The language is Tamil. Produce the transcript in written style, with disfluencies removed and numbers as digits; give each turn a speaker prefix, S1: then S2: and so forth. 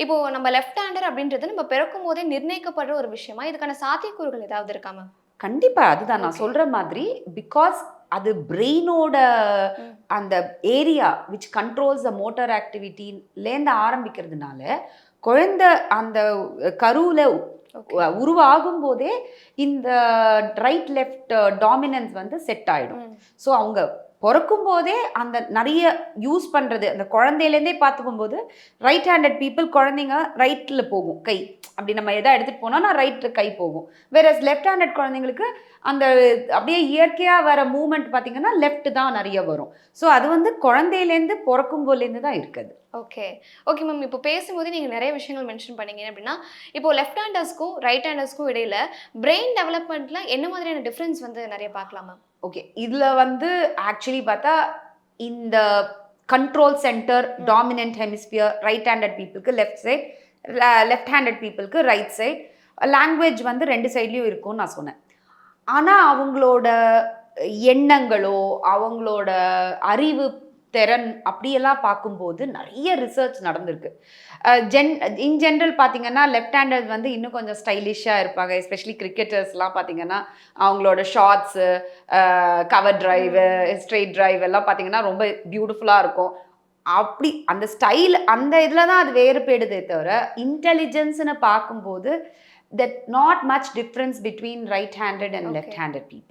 S1: இப்போ நம்ம லெஃப்ட் ஹேண்டர் அப்படின்றது நம்ம பிறக்கும் போதே நிர்ணயிக்கப்படுற ஒரு விஷயமா? இதுக்கான சாத்தியக்கூறுகள் ஏதாவது இருக்கா மேம்?
S2: கண்டிப்பா. அதுதான் நான்
S1: ஓகே.
S2: சொல்ற மாதிரி, பிகாஸ் அது பிரெயினோட
S1: ம்.
S2: அந்த area which controls the motor ஆக்டிவிட்டிலேருந்து ஆரம்பிக்கிறதுனால, குழந்தை அந்த கருவுல
S1: ஓகே.
S2: உருவாகும் போதே இந்த ரைட், லெஃப்ட் டாமினன்ஸ் வந்து செட் ஆயிடும்.
S1: ம்.
S2: ஸோ அவங்க பொறக்கும் போதே அந்த நெறைய யூஸ் பண்றது, அந்த குழந்தையிலேருந்தே பார்த்துக்கும்போது, ரைட் ஹேண்டட் பீப்பிள் குழந்தைங்க ரைட்ல போகும் கை. அப்படி நம்ம எதா எடுத்துட்டு போனோம்னா ரைட்ல கை போகும். வேறஸ் லெஃப்ட் ஹேண்டட் குழந்தைங்களுக்கு அந்த அப்படியே இயற்கையா வர மூவ்மெண்ட் பார்த்தீங்கன்னா, லெஃப்ட் தான் நெறைய வரும். ஸோ அது வந்து குழந்தையிலேருந்து பொறக்கும்போதுலேருந்து தான் இருக்குது.
S1: ஓகே. Okay ma'am. இப்போ பேசும்போது நீங்க நெறைய விஷயங்கள் மென்ஷன் பண்ணீங்க. எப்படின்னா, இப்போ லெஃப்ட் ஹேண்டர்ஸ்க்கும், ரைட் ஹேண்டர்ஸ்க்கும் இடையில பிரெயின் டெவலப்மெண்ட்ல என்ன மாதிரியான டிஃபரன்ஸ் வந்து நெறைய பார்க்கலாம் மேம்?
S2: ஓகே. இதுல வந்து ஆக்சுவலி பார்த்தா, இந்த கண்ட்ரோல் சென்டர்,
S1: ம்.
S2: டாமினன்ட் ஹெமிஸ்பியர், ரைட் ஹேண்டட் பீப்பிள்க்கு லெஃப்ட் சைட், லெஃப்ட் ஹேண்டட் பீப்பிள்க்கு ரைட் சைட். லாங்குவேஜ் வந்து 2 சைட்லயும் இருக்கும்னு நான் சொன்னேன். ஆனா, அவங்களோட எண்ணங்களோ, அவங்களோட அறிவு திறன் அப்படியெல்லாம் பார்க்கும்போது நெறைய ரிசர்ச் நடந்திருக்கு. இன் ஜென்ரல் பார்த்தீங்கன்னா, லெஃப்ட் ஹேண்டர்ஸ் வந்து இன்னும் கொஞ்சம் ஸ்டைலிஷ்ஷா இருப்பாங்க. எஸ்பெஷலி கிரிக்கெட்டர்ஸ்லாம் பார்த்தீங்கன்னா, அவங்களோட shots, cover drive, straight drive எல்லாம் பார்த்தீங்கன்னா, ரொம்ப பியூட்டிஃபுல்லா இருக்கும். அப்படி அந்த ஸ்டைல் அந்த இதில தான் அது வேறுபடுதே தவிர, இன்டெலிஜென்ஸ்ன்னு பார்க்கும்போது, not much difference between right handed and
S1: okay.
S2: Left handed people.